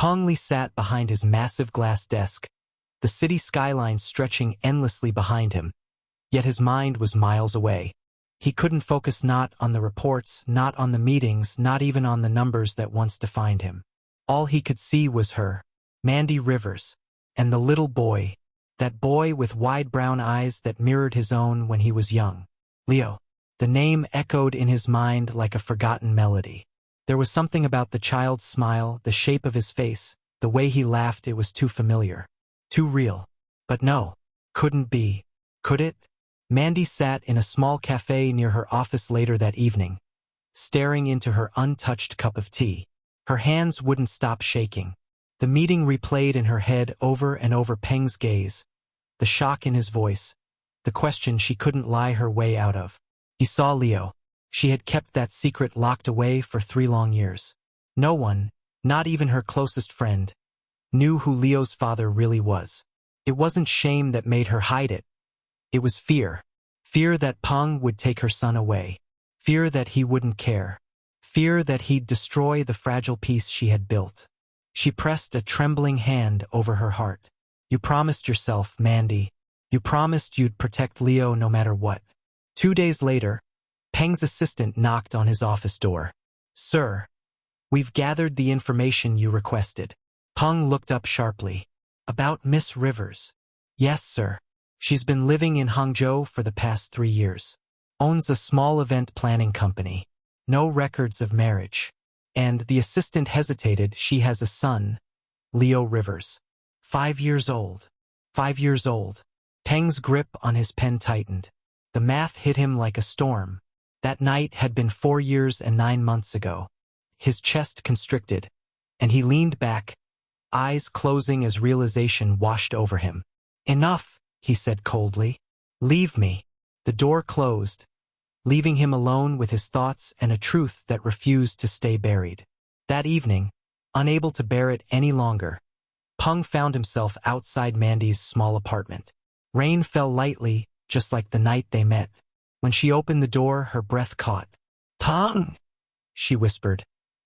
Peng Li sat behind his massive glass desk, the city skyline stretching endlessly behind him, yet his mind was miles away. He couldn't focus not on the reports, not on the meetings, not even on the numbers that once defined him. All he could see was her, Mandy Rivers, and the little boy, that boy with wide brown eyes that mirrored his own when he was young. Leo. The name echoed in his mind like a forgotten melody. There was something about the child's smile, the shape of his face, the way he laughed. It was too familiar, too real. But no, couldn't be. Could it? Mandy sat in a small cafe near her office later that evening, staring into her untouched cup of tea. Her hands wouldn't stop shaking. The meeting replayed in her head over and over. Peng's gaze, the shock in his voice, the question she couldn't lie her way out of. He saw Leo. She had kept that secret locked away for 3 long years. No one, not even her closest friend, knew who Leo's father really was. It wasn't shame that made her hide it. It was fear. Fear that Peng would take her son away. Fear that he wouldn't care. Fear that he'd destroy the fragile peace she had built. She pressed a trembling hand over her heart. You promised yourself, Mandy. You promised you'd protect Leo no matter what. 2 days later, Peng's assistant knocked on his office door. Sir, we've gathered the information you requested. Peng looked up sharply. About Miss Rivers. Yes, sir. She's been living in Hangzhou for the past 3 years. Owns a small event planning company. No records of marriage. And the assistant hesitated. She has a son, Leo Rivers. 5 years old. 5 years old. Peng's grip on his pen tightened. The math hit him like a storm. That night had been 4 years and 9 months ago. His chest constricted, and he leaned back, eyes closing as realization washed over him. Enough, he said coldly. Leave me. The door closed, leaving him alone with his thoughts and a truth that refused to stay buried. That evening, unable to bear it any longer, Peng found himself outside Mandy's small apartment. Rain fell lightly, just like the night they met. When she opened the door, her breath caught. Peng! She whispered,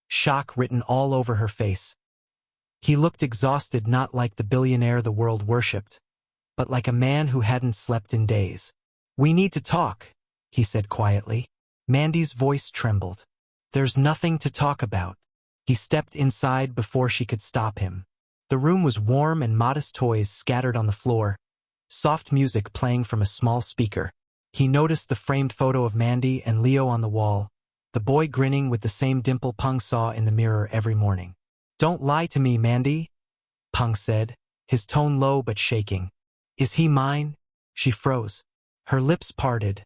shock written all over her face. He looked exhausted, not like the billionaire the world worshipped, but like a man who hadn't slept in days. We need to talk, he said quietly. Mandy's voice trembled. There's nothing to talk about. He stepped inside before she could stop him. The room was warm and modest toys scattered on the floor, soft music playing from a small speaker. He noticed the framed photo of Mandy and Leo on the wall, the boy grinning with the same dimple Peng saw in the mirror every morning. Don't lie to me, Mandy, Peng said, his tone low but shaking. Is he mine? She froze. Her lips parted,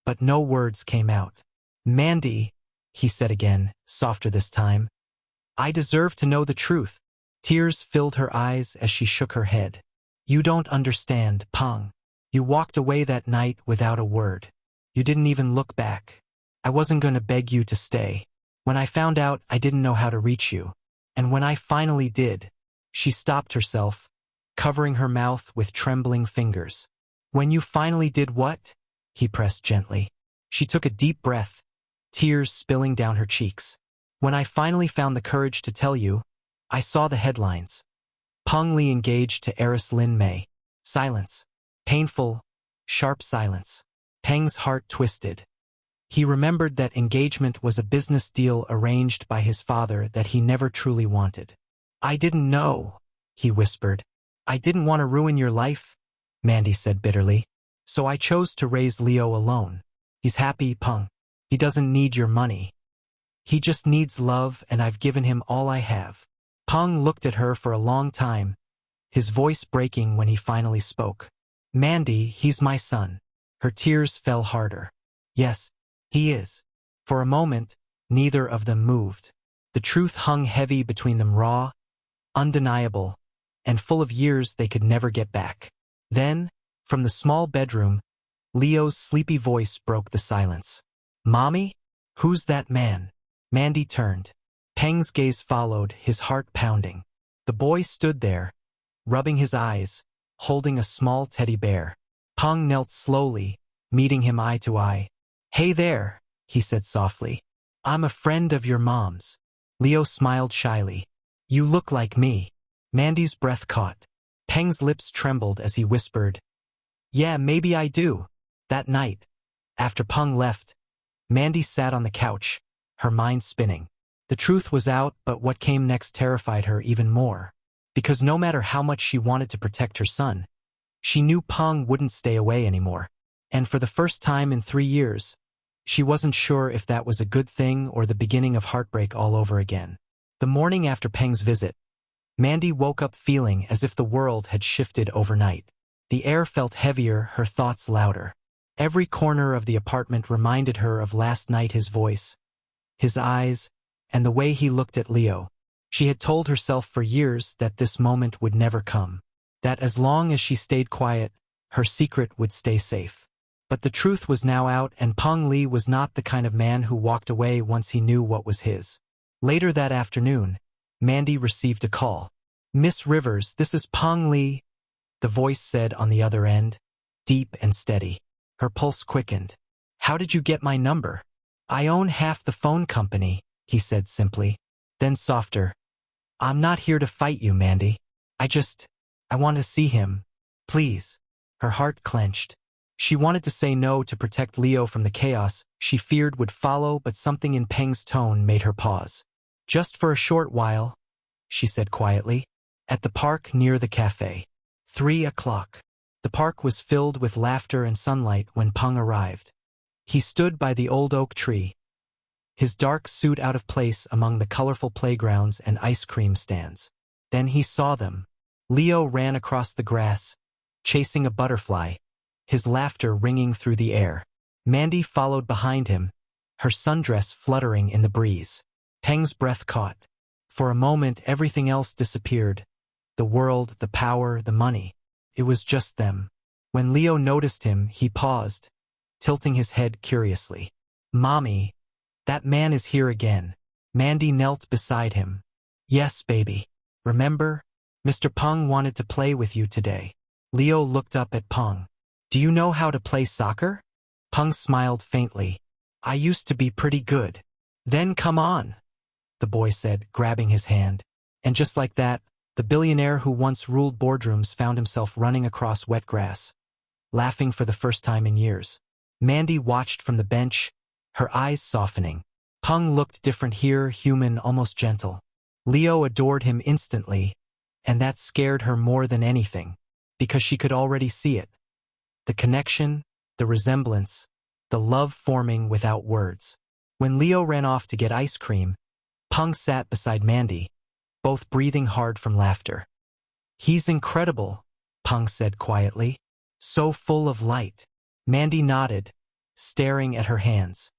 but no words came out. Mandy, he said again, softer this time. I deserve to know the truth. Tears filled her eyes as she shook her head. You don't understand, Peng. You walked away that night without a word. You didn't even look back. I wasn't going to beg you to stay. When I found out, I didn't know how to reach you. And when I finally did, she stopped herself, covering her mouth with trembling fingers. When you finally did what? He pressed gently. She took a deep breath, tears spilling down her cheeks. When I finally found the courage to tell you, I saw the headlines. Peng Li engaged to heiress Lin Mei. Silence. Painful, sharp silence. Peng's heart twisted. He remembered that engagement was a business deal arranged by his father that he never truly wanted. I didn't know, he whispered. I didn't want to ruin your life, Mandy said bitterly. So I chose to raise Leo alone. He's happy, Peng. He doesn't need your money. He just needs love, and I've given him all I have. Peng looked at her for a long time, his voice breaking when he finally spoke. Mandy, he's my son. Her tears fell harder. Yes, he is. For a moment, neither of them moved. The truth hung heavy between them, raw, undeniable, and full of years they could never get back. Then, from the small bedroom, Leo's sleepy voice broke the silence. Mommy? Who's that man? Mandy turned. Peng's gaze followed, his heart pounding. The boy stood there, rubbing his eyes, holding a small teddy bear. Peng knelt slowly, meeting him eye to eye. Hey there, he said softly. I'm a friend of your mom's. Leo smiled shyly. You look like me. Mandy's breath caught. Peng's lips trembled as he whispered, Yeah, maybe I do. That night, after Peng left, Mandy sat on the couch, her mind spinning. The truth was out, but what came next terrified her even more. Because no matter how much she wanted to protect her son, she knew Peng wouldn't stay away anymore. And for the first time in 3 years, she wasn't sure if that was a good thing or the beginning of heartbreak all over again. The morning after Peng's visit, Mandy woke up feeling as if the world had shifted overnight. The air felt heavier, her thoughts louder. Every corner of the apartment reminded her of last night, his voice, his eyes, and the way he looked at Leo. She had told herself for years that this moment would never come, that as long as she stayed quiet, her secret would stay safe. But the truth was now out, and Peng Li was not the kind of man who walked away once he knew what was his. Later that afternoon, Mandy received a call. Miss Rivers, this is Peng Li, the voice said on the other end, deep and steady. Her pulse quickened. How did you get my number? I own half the phone company, he said simply. Then softer. I'm not here to fight you, Mandy. I want to see him. Please. Her heart clenched. She wanted to say no to protect Leo from the chaos she feared would follow, but something in Peng's tone made her pause. Just for a short while, she said quietly. At the park near the cafe. 3 o'clock. The park was filled with laughter and sunlight when Peng arrived. He stood by the old oak tree, his dark suit out of place among the colorful playgrounds and ice cream stands. Then he saw them. Leo ran across the grass, chasing a butterfly, his laughter ringing through the air. Mandy followed behind him, her sundress fluttering in the breeze. Peng's breath caught. For a moment everything else disappeared. The world, the power, the money. It was just them. When Leo noticed him, he paused, tilting his head curiously. Mommy, that man is here again. Mandy knelt beside him. Yes, baby. Remember? Mr. Peng wanted to play with you today. Leo looked up at Peng. Do you know how to play soccer? Peng smiled faintly. I used to be pretty good. Then come on, the boy said, grabbing his hand. And just like that, the billionaire who once ruled boardrooms found himself running across wet grass, laughing for the first time in years. Mandy watched from the bench, her eyes softening. Peng looked different here, human, almost gentle. Leo adored him instantly, and that scared her more than anything, because she could already see it. The connection, the resemblance, the love forming without words. When Leo ran off to get ice cream, Peng sat beside Mandy, both breathing hard from laughter. He's incredible, Peng said quietly. So full of light. Mandy nodded, staring at her hands.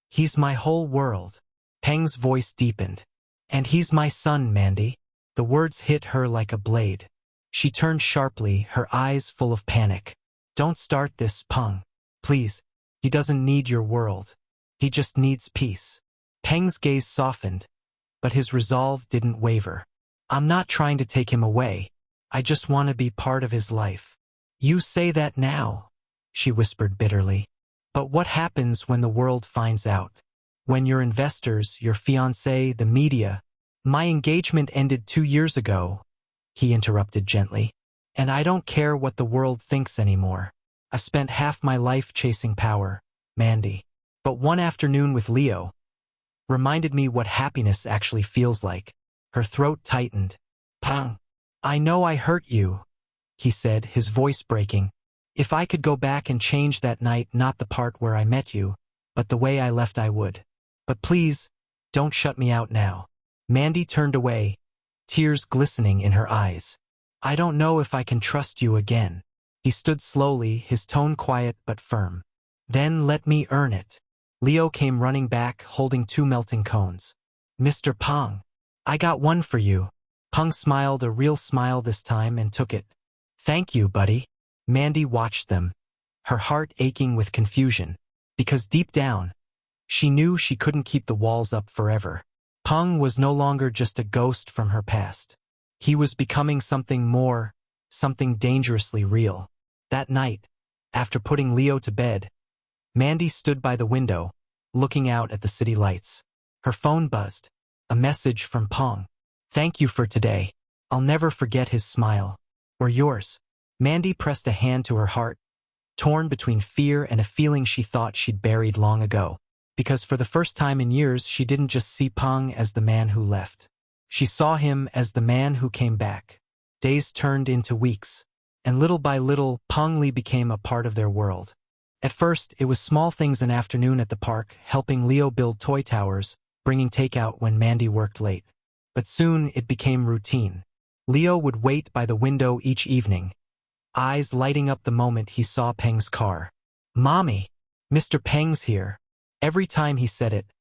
He's my whole world. Peng's voice deepened. And he's my son, Mandy. The words hit her like a blade. She turned sharply, her eyes full of panic. Don't start this, Peng. Please. He doesn't need your world. He just needs peace. Peng's gaze softened, but his resolve didn't waver. I'm not trying to take him away. I just want to be part of his life. You say that now, she whispered bitterly. But what happens when the world finds out? When your investors, your fiancé, the media? My engagement ended 2 years ago, he interrupted gently. And I don't care what the world thinks anymore. I spent half my life chasing power, Mandy. But one afternoon with Leo reminded me what happiness actually feels like. Her throat tightened. Peng, I know I hurt you, he said, his voice breaking. If I could go back and change that night, not the part where I met you, but the way I left, I would. But please, don't shut me out now. Mandy turned away, tears glistening in her eyes. I don't know if I can trust you again. He stood slowly, his tone quiet but firm. Then let me earn it. Leo came running back, holding 2 melting cones. Mr. Peng, I got one for you. Peng smiled, a real smile this time, and took it. Thank you, buddy. Mandy watched them, her heart aching with confusion, because deep down, she knew she couldn't keep the walls up forever. Peng was no longer just a ghost from her past. He was becoming something more, something dangerously real. That night, after putting Leo to bed, Mandy stood by the window, looking out at the city lights. Her phone buzzed. A message from Peng. Thank you for today. I'll never forget his smile. Or yours. Mandy pressed a hand to her heart, torn between fear and a feeling she thought she'd buried long ago. Because for the first time in years, she didn't just see Peng as the man who left. She saw him as the man who came back. Days turned into weeks, and little by little, Peng Li became a part of their world. At first, it was small things an afternoon at the park, helping Leo build toy towers, bringing takeout when Mandy worked late. But soon, it became routine. Leo would wait by the window each evening, eyes lighting up the moment he saw Peng's car. "Mommy, Mr. Peng's here." Every time he said it,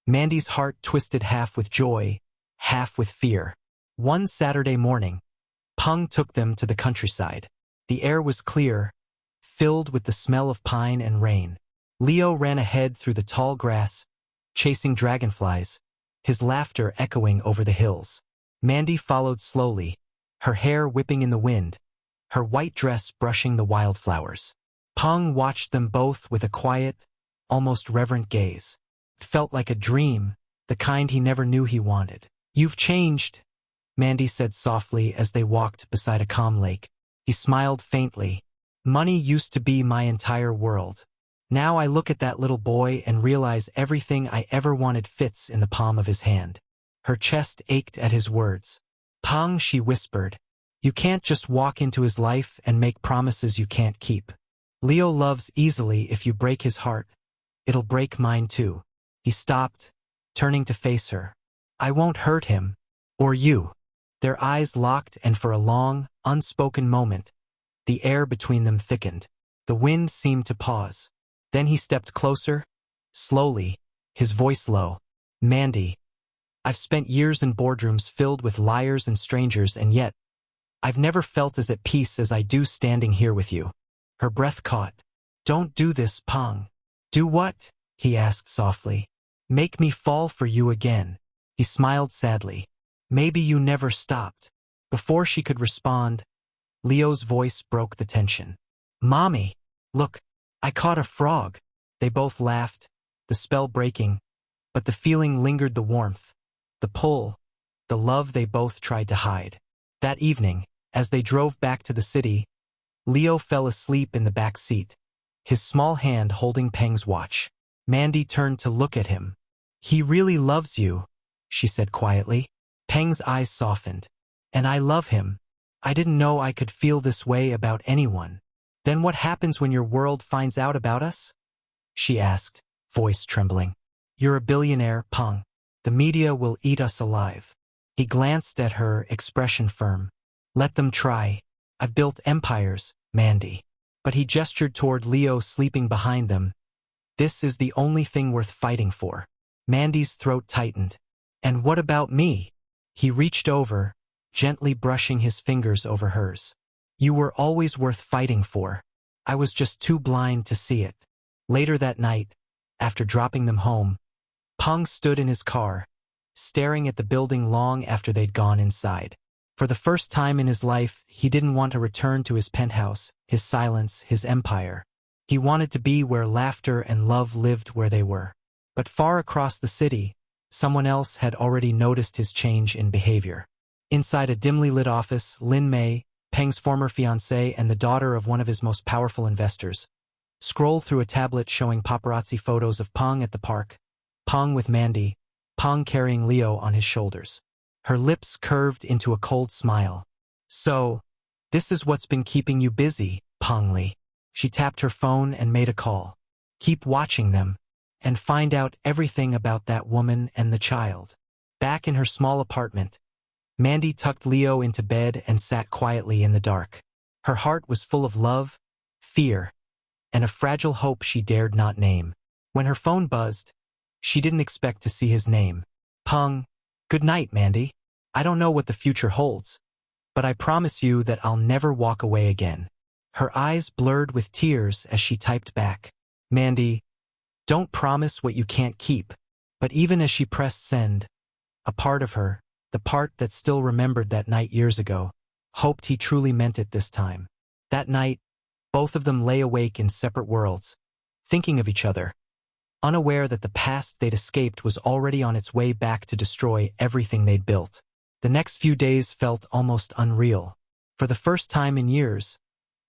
Mandy's heart twisted half with joy, half with fear. One Saturday morning, Peng took them to the countryside. The air was clear, filled with the smell of pine and rain. Leo ran ahead through the tall grass, chasing dragonflies, his laughter echoing over the hills. Mandy followed slowly, her hair whipping in the wind, her white dress brushing the wildflowers. Peng watched them both with a quiet, almost reverent gaze. It felt like a dream, the kind he never knew he wanted. "You've changed," Mandy said softly as they walked beside a calm lake. He smiled faintly. "Money used to be my entire world. Now I look at that little boy and realize everything I ever wanted fits in the palm of his hand." Her chest ached at his words. "Peng," she whispered, "you can't just walk into his life and make promises you can't keep. Leo loves easily. If you break his heart, it'll break mine too." He stopped, turning to face her. "I won't hurt him. Or you." Their eyes locked, and for a long, unspoken moment, the air between them thickened. The wind seemed to pause. Then he stepped closer, slowly, his voice low. "Mandy, I've spent years in boardrooms filled with liars and strangers, and yet, I've never felt as at peace as I do standing here with you." Her breath caught. "Don't do this, Peng." "Do what?" he asked softly. "Make me fall for you again." He smiled sadly. "Maybe you never stopped." Before she could respond, Leo's voice broke the tension. "Mommy, look, I caught a frog." They both laughed, the spell breaking, but the feeling lingered, the warmth, the pull, the love they both tried to hide. That evening, as they drove back to the city, Leo fell asleep in the back seat, his small hand holding Peng's watch. Mandy turned to look at him. "He really loves you," she said quietly. Peng's eyes softened. "And I love him. I didn't know I could feel this way about anyone." "Then what happens when your world finds out about us?" she asked, voice trembling. "You're a billionaire, Peng. The media will eat us alive." He glanced at her, expression firm. "Let them try. I've built empires, Mandy." But he gestured toward Leo sleeping behind them. "This is the only thing worth fighting for." Mandy's throat tightened. "And what about me?" He reached over, gently brushing his fingers over hers. "You were always worth fighting for. I was just too blind to see it." Later that night, after dropping them home, Peng stood in his car, staring at the building long after they'd gone inside. For the first time in his life, he didn't want to return to his penthouse, his silence, his empire. He wanted to be where laughter and love lived, where they were. But far across the city, someone else had already noticed his change in behavior. Inside a dimly lit office, Lin Mei, Peng's former fiancée and the daughter of one of his most powerful investors, scrolled through a tablet showing paparazzi photos of Peng at the park, Peng with Mandy, Peng carrying Leo on his shoulders. Her lips curved into a cold smile. "So, this is what's been keeping you busy, Peng Li." She tapped her phone and made a call. "Keep watching them, and find out everything about that woman and the child." Back in her small apartment, Mandy tucked Leo into bed and sat quietly in the dark. Her heart was full of love, fear, and a fragile hope she dared not name. When her phone buzzed, she didn't expect to see his name. "Peng, good night, Mandy. I don't know what the future holds, but I promise you that I'll never walk away again." Her eyes blurred with tears as she typed back, "Mandy, don't promise what you can't keep." But even as she pressed send, a part of her, the part that still remembered that night years ago, hoped he truly meant it this time. That night, both of them lay awake in separate worlds, thinking of each other, unaware that the past they'd escaped was already on its way back to destroy everything they'd built. The next few days felt almost unreal. For the first time in years,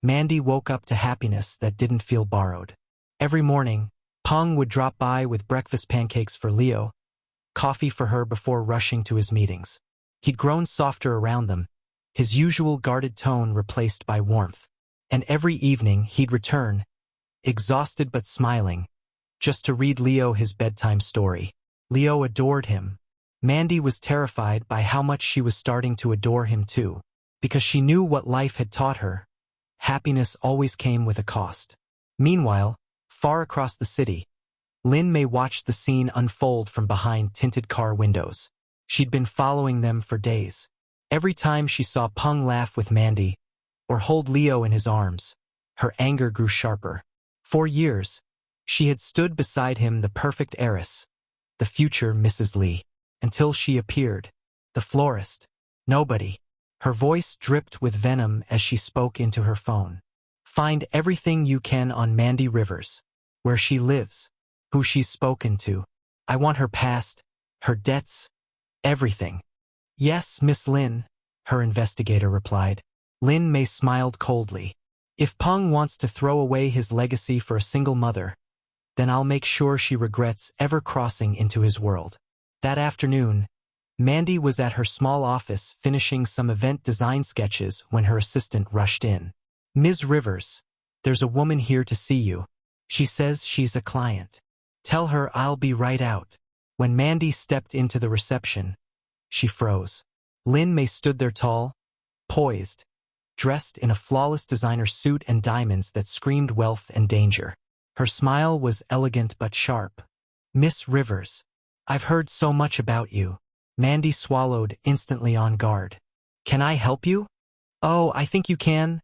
Mandy woke up to happiness that didn't feel borrowed. Every morning, Peng would drop by with breakfast pancakes for Leo, coffee for her before rushing to his meetings. He'd grown softer around them, his usual guarded tone replaced by warmth. And every evening he'd return, exhausted but smiling, just to read Leo his bedtime story. Leo adored him. Mandy was terrified by how much she was starting to adore him too, because she knew what life had taught her. Happiness always came with a cost. Meanwhile, far across the city, Lin Mei watched the scene unfold from behind tinted car windows. She'd been following them for days. Every time she saw Peng laugh with Mandy, or hold Leo in his arms, her anger grew sharper. For years, she had stood beside him, the perfect heiress, the future Mrs. Li, until she appeared, the florist. Nobody. Her voice dripped with venom as she spoke into her phone. Find everything you can on Mandy Rivers, where she lives, who she's spoken to. I want her past, her debts, everything. Yes, Miss Lin, her investigator replied. Lin Mei smiled coldly. If Peng wants to throw away his legacy for a single mother, then I'll make sure she regrets ever crossing into his world. That afternoon, Mandy was at her small office finishing some event design sketches when her assistant rushed in. Ms. Rivers, there's a woman here to see you. She says she's a client. Tell her I'll be right out. When Mandy stepped into the reception, she froze. Lin Mei stood there tall, poised, dressed in a flawless designer suit and diamonds that screamed wealth and danger. Her smile was elegant but sharp. Miss Rivers, I've heard so much about you. Mandy swallowed, instantly on guard. Can I help you? Oh, I think you can,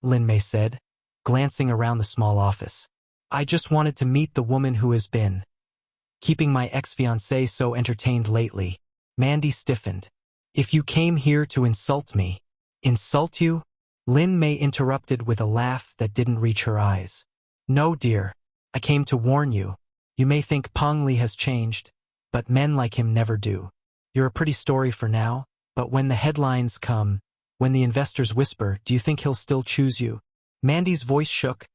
Lin Mei said, glancing around the small office. I just wanted to meet the woman who has been keeping my ex-fiancé so entertained lately. Mandy stiffened. If you came here to insult me. Insult you? Lin Mei interrupted with a laugh that didn't reach her eyes. No, dear. I came to warn you. You may think Peng Li has changed, but men like him never do. You're a pretty story for now, but when the headlines come, when the investors whisper, do you think he'll still choose you? Mandy's voice shook,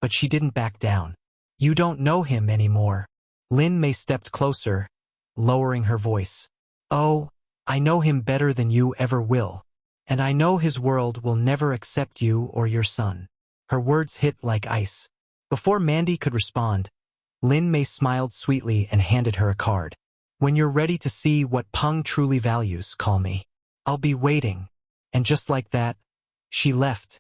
but she didn't back down. You don't know him anymore. Lin Mei stepped closer, lowering her voice. Oh, I know him better than you ever will. And I know his world will never accept you or your son. Her words hit like ice. Before Mandy could respond, Lin Mei smiled sweetly and handed her a card. When you're ready to see what Peng truly values, call me. I'll be waiting. And just like that, she left,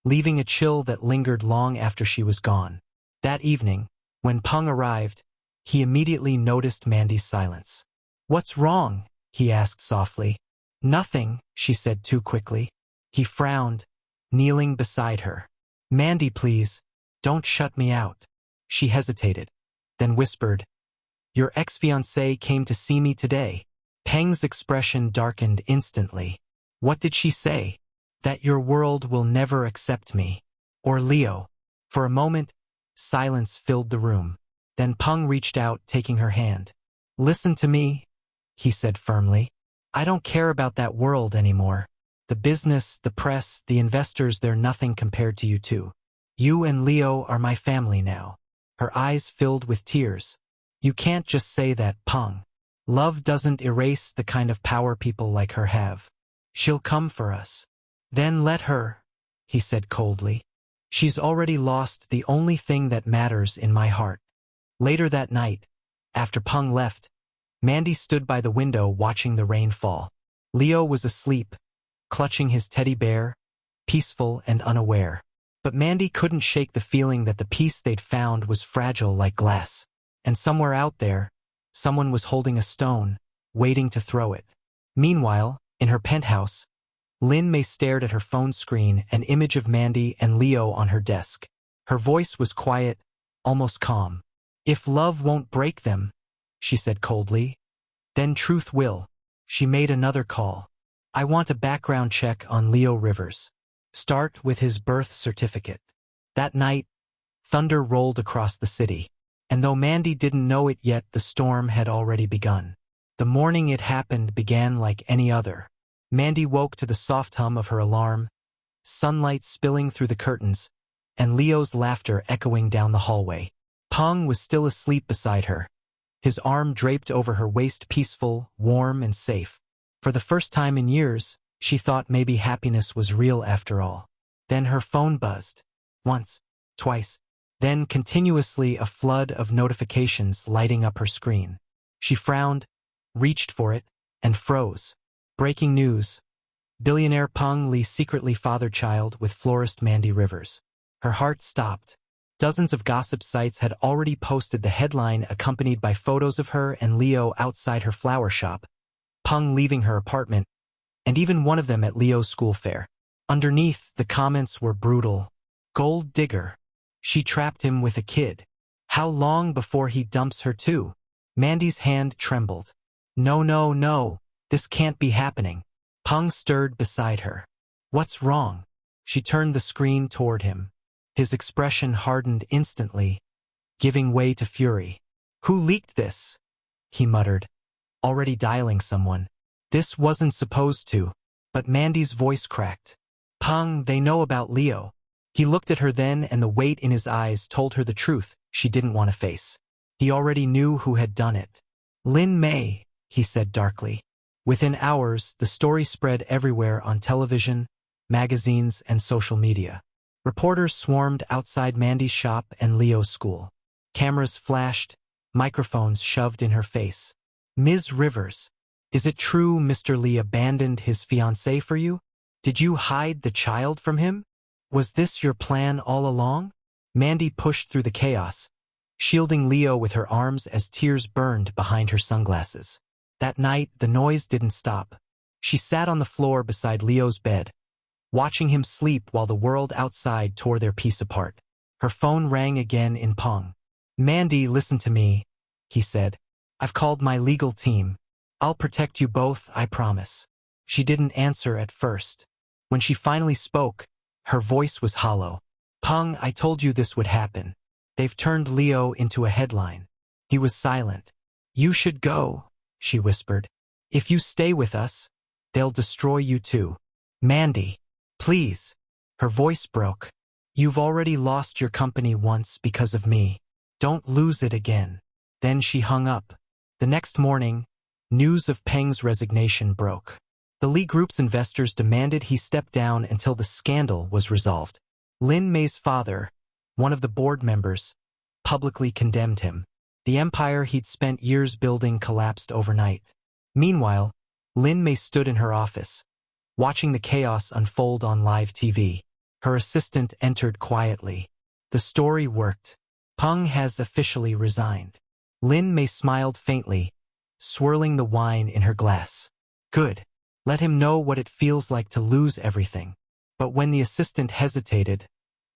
leaving a chill that lingered long after she was gone. That evening, when Peng arrived, he immediately noticed Mandy's silence. What's wrong? He asked softly. Nothing, she said too quickly. He frowned, kneeling beside her. Mandy, please, don't shut me out. She hesitated, then whispered, Your ex-fiancé came to see me today. Peng's expression darkened instantly. What did she say? That your world will never accept me. Or Leo. For a moment, silence filled the room. Then Peng reached out, taking her hand. Listen to me, he said firmly. I don't care about that world anymore. The business, the press, the investors, they're nothing compared to you two. You and Leo are my family now. Her eyes filled with tears. You can't just say that, Peng. Love doesn't erase the kind of power people like her have. She'll come for us. Then let her, he said coldly. She's already lost the only thing that matters in my heart. Later that night, after Peng left, Mandy stood by the window watching the rain fall. Leo was asleep, clutching his teddy bear, peaceful and unaware. But Mandy couldn't shake the feeling that the peace they'd found was fragile like glass. And somewhere out there, someone was holding a stone, waiting to throw it. Meanwhile, in her penthouse, Lin Mei stared at her phone screen, an image of Mandy and Leo on her desk. Her voice was quiet, almost calm. If love won't break them, she said coldly, then truth will. She made another call. I want a background check on Leo Rivers. Start with his birth certificate. That night, thunder rolled across the city. And though Mandy didn't know it yet, the storm had already begun. The morning it happened began like any other. Mandy woke to the soft hum of her alarm, sunlight spilling through the curtains, and Leo's laughter echoing down the hallway. Peng was still asleep beside her, his arm draped over her waist, peaceful, warm, and safe. For the first time in years, she thought maybe happiness was real after all. Then her phone buzzed. Once, twice, then continuously a flood of notifications lighting up her screen. She frowned, reached for it, and froze. Breaking news. Billionaire Peng Li secretly fathered child with florist Mandy Rivers. Her heart stopped. Dozens of gossip sites had already posted the headline accompanied by photos of her and Leo outside her flower shop, Peng leaving her apartment, and even one of them at Leo's school fair. Underneath, the comments were brutal. Gold digger. She trapped him with a kid. How long before he dumps her too? Mandy's hand trembled. No, no, no. This can't be happening. Peng stirred beside her. What's wrong? She turned the screen toward him. His expression hardened instantly, giving way to fury. Who leaked this? He muttered, already dialing someone. This wasn't supposed to. But Mandy's voice cracked. Peng, they know about Leo. He looked at her then, and the weight in his eyes told her the truth she didn't want to face. He already knew who had done it. Lin Mei, he said darkly. Within hours, the story spread everywhere on television, magazines, and social media. Reporters swarmed outside Mandy's shop and Leo's school. Cameras flashed, microphones shoved in her face. Ms. Rivers, is it true Mr. Li abandoned his fiancée for you? Did you hide the child from him? Was this your plan all along? Mandy pushed through the chaos, shielding Leo with her arms as tears burned behind her sunglasses. That night, the noise didn't stop. She sat on the floor beside Leo's bed, watching him sleep while the world outside tore their peace apart. Her phone rang again in Peng. Mandy, listen to me, he said. I've called my legal team. I'll protect you both, I promise. She didn't answer at first. When she finally spoke, her voice was hollow. Peng, I told you this would happen. They've turned Leo into a headline. He was silent. You should go, she whispered. If you stay with us, they'll destroy you too. Mandy. Please. Her voice broke. You've already lost your company once because of me. Don't lose it again. Then she hung up. The next morning, news of Peng's resignation broke. The Li Group's investors demanded he step down until the scandal was resolved. Lin Mei's father, one of the board members, publicly condemned him. The empire he'd spent years building collapsed overnight. Meanwhile, Lin Mei stood in her office, watching the chaos unfold on live TV. Her assistant entered quietly. The story worked. Peng has officially resigned. Lin Mei smiled faintly, swirling the wine in her glass. Good. Let him know what it feels like to lose everything. But when the assistant hesitated,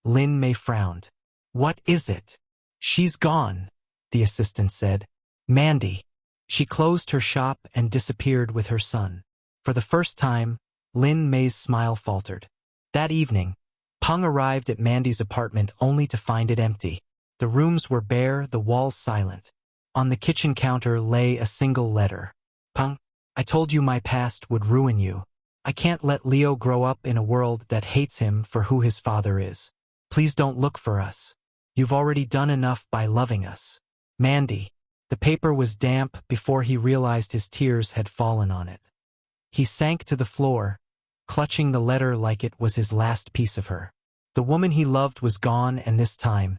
Lin Mei frowned. What is it? She's gone, the assistant said. Mandy. She closed her shop and disappeared with her son. For the first time, Lin Mei's smile faltered. That evening, Peng arrived at Mandy's apartment only to find it empty. The rooms were bare, the walls silent. On the kitchen counter lay a single letter. Peng, I told you my past would ruin you. I can't let Leo grow up in a world that hates him for who his father is. Please don't look for us. You've already done enough by loving us. Mandy. The paper was damp before he realized his tears had fallen on it. He sank to the floor, clutching the letter like it was his last piece of her. The woman he loved was gone, and this time,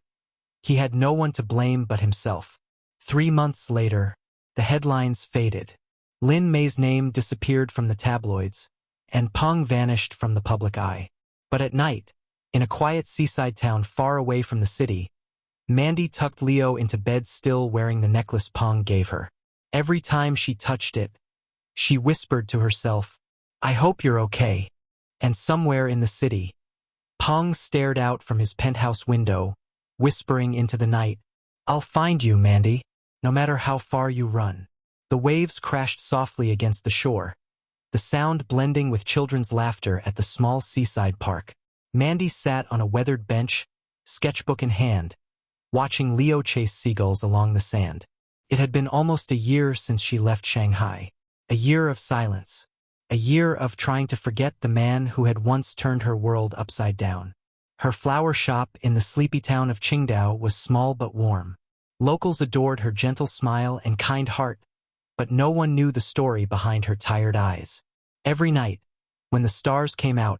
he had no one to blame but himself. 3 months later, the headlines faded. Lin Mei's name disappeared from the tabloids, and Peng vanished from the public eye. But at night, in a quiet seaside town far away from the city, Mandy tucked Leo into bed still wearing the necklace Peng gave her. Every time she touched it, she whispered to herself, I hope you're okay. And somewhere in the city, Peng stared out from his penthouse window, whispering into the night, I'll find you, Mandy, no matter how far you run. The waves crashed softly against the shore, the sound blending with children's laughter at the small seaside park. Mandy sat on a weathered bench, sketchbook in hand, watching Leo chase seagulls along the sand. It had been almost a year since she left Shanghai, a year of silence, A year of trying to forget the man who had once turned her world upside down. Her flower shop in the sleepy town of Qingdao was small but warm. Locals adored her gentle smile and kind heart, but no one knew the story behind her tired eyes. Every night, when the stars came out,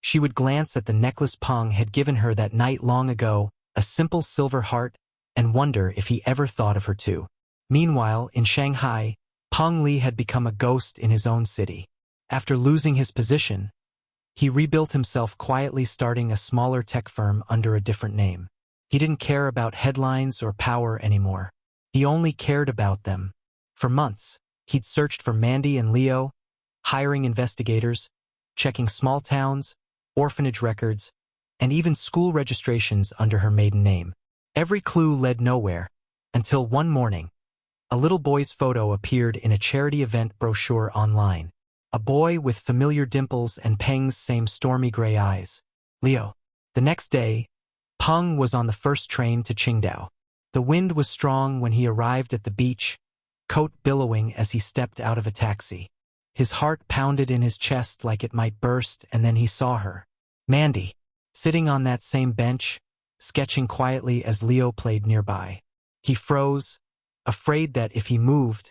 she would glance at the necklace Peng had given her that night long ago, a simple silver heart, and wonder if he ever thought of her too. Meanwhile, in Shanghai, Peng Li had become a ghost in his own city. After losing his position, he rebuilt himself quietly, starting a smaller tech firm under a different name. He didn't care about headlines or power anymore. He only cared about them. For months, he'd searched for Mandy and Leo, hiring investigators, checking small towns, orphanage records, and even school registrations under her maiden name. Every clue led nowhere, until one morning, a little boy's photo appeared in a charity event brochure online. A boy with familiar dimples and Peng's same stormy gray eyes. Leo. The next day, Peng was on the first train to Qingdao. The wind was strong when he arrived at the beach, coat billowing as he stepped out of a taxi. His heart pounded in his chest like it might burst, and then he saw her. Mandy, sitting on that same bench, sketching quietly as Leo played nearby. He froze, afraid that if he moved,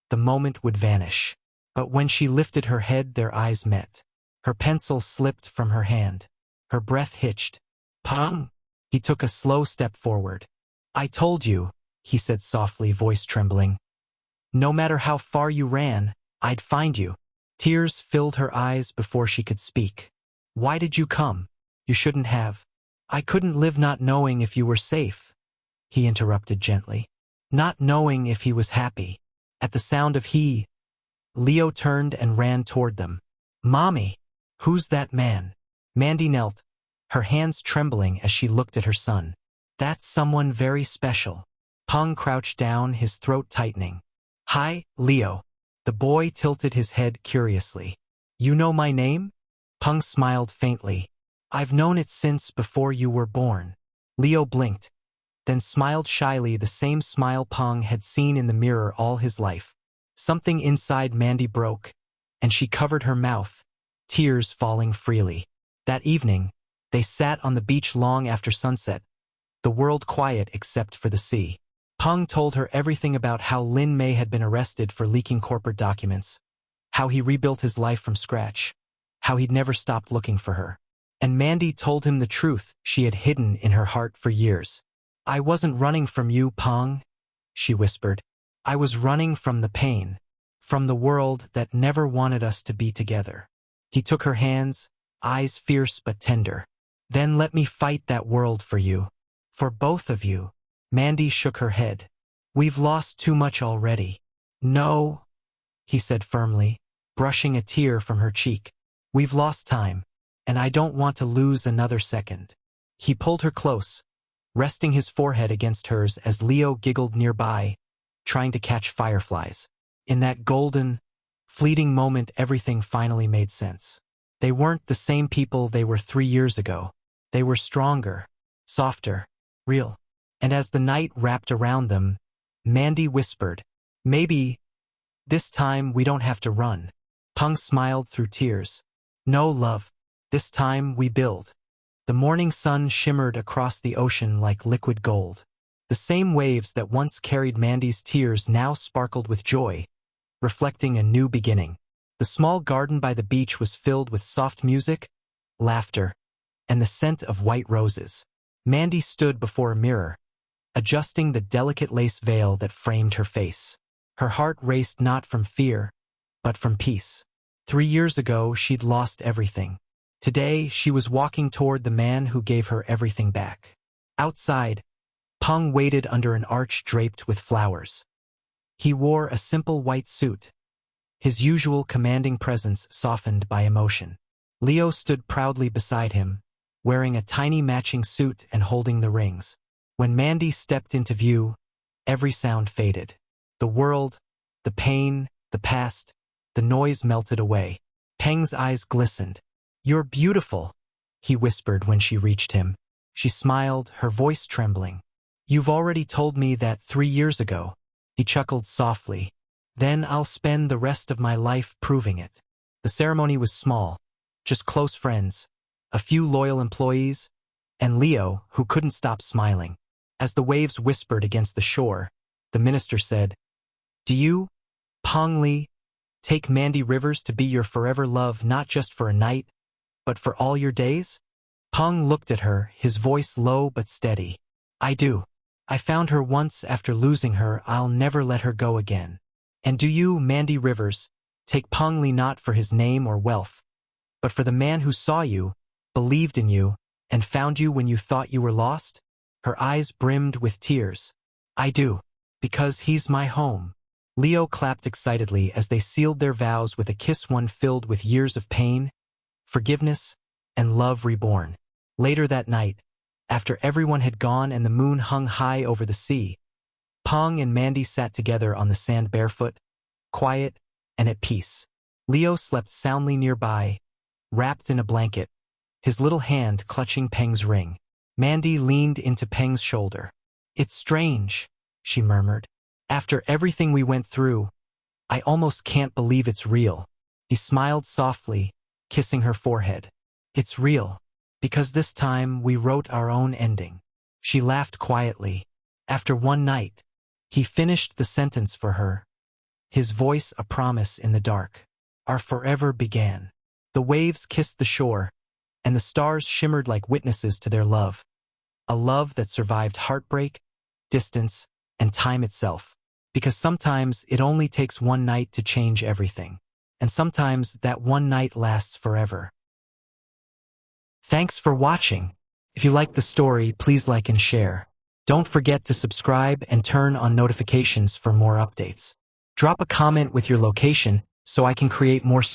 the moment would vanish. But when she lifted her head, their eyes met. Her pencil slipped from her hand. Her breath hitched. Peng! He took a slow step forward. I told you, he said softly, voice trembling. No matter how far you ran, I'd find you. Tears filled her eyes before she could speak. Why did you come? You shouldn't have. I couldn't live not knowing if you were safe, he interrupted gently. Not knowing if he was happy. At the sound of he, Leo turned and ran toward them. Mommy! Who's that man? Mandy knelt, her hands trembling as she looked at her son. That's someone very special. Peng crouched down, his throat tightening. Hi, Leo. The boy tilted his head curiously. You know my name? Peng smiled faintly. I've known it since before you were born. Leo blinked, then smiled shyly, the same smile Peng had seen in the mirror all his life. Something inside Mandy broke, and she covered her mouth, tears falling freely. That evening, they sat on the beach long after sunset, the world quiet except for the sea. Peng told her everything about how Lin Mei had been arrested for leaking corporate documents, how he rebuilt his life from scratch, how he'd never stopped looking for her. And Mandy told him the truth she had hidden in her heart for years. I wasn't running from you, Peng, she whispered. I was running from the pain, from the world that never wanted us to be together. He took her hands, eyes fierce but tender. Then let me fight that world for you. For both of you. Mandy shook her head. We've lost too much already. No, he said firmly, brushing a tear from her cheek. We've lost time, and I don't want to lose another second. He pulled her close, resting his forehead against hers as Leo giggled nearby, trying to catch fireflies. In that golden, fleeting moment, everything finally made sense. They weren't the same people they were 3 years ago. They were stronger, softer, real. And as the night wrapped around them, Mandy whispered, maybe this time we don't have to run. Peng smiled through tears. No, love. This time we build. The morning sun shimmered across the ocean like liquid gold. The same waves that once carried Mandy's tears now sparkled with joy, reflecting a new beginning. The small garden by the beach was filled with soft music, laughter, and the scent of white roses. Mandy stood before a mirror, adjusting the delicate lace veil that framed her face. Her heart raced not from fear, but from peace. 3 years ago, she'd lost everything. Today, she was walking toward the man who gave her everything back. Outside, Peng waited under an arch draped with flowers. He wore a simple white suit, his usual commanding presence softened by emotion. Leo stood proudly beside him, wearing a tiny matching suit and holding the rings. When Mandy stepped into view, every sound faded. The world, the pain, the past, the noise melted away. Peng's eyes glistened. You're beautiful, he whispered when she reached him. She smiled, her voice trembling. You've already told me that 3 years ago. He chuckled softly. Then I'll spend the rest of my life proving it. The ceremony was small, just close friends, a few loyal employees, and Leo, who couldn't stop smiling. As the waves whispered against the shore, the minister said, "Do you, Peng Li, take Mandy Rivers to be your forever love not just for a night, but for all your days?" Peng looked at her, his voice low but steady. "I do. I found her once. After losing her, I'll never let her go again." "And do you, Mandy Rivers, take Peng Li not for his name or wealth, but for the man who saw you, believed in you, and found you when you thought you were lost?" Her eyes brimmed with tears. "I do, because he's my home." Leo clapped excitedly as they sealed their vows with a kiss, one filled with years of pain, forgiveness, and love reborn. Later that night, after everyone had gone and the moon hung high over the sea, Peng and Mandy sat together on the sand barefoot, quiet, and at peace. Leo slept soundly nearby, wrapped in a blanket, his little hand clutching Peng's ring. Mandy leaned into Peng's shoulder. "It's strange," she murmured. "After everything we went through, I almost can't believe it's real." He smiled softly, kissing her forehead. "It's real, because this time we wrote our own ending." She laughed quietly. "After one night," he finished the sentence for her, his voice a promise in the dark. "Our forever began." The waves kissed the shore, and the stars shimmered like witnesses to their love. A love that survived heartbreak, distance, and time itself. Because sometimes it only takes one night to change everything. And sometimes that one night lasts forever. Thanks for watching. If you liked the story, please like and share. Don't forget to subscribe and turn on notifications for more updates. Drop a comment with your location so I can create more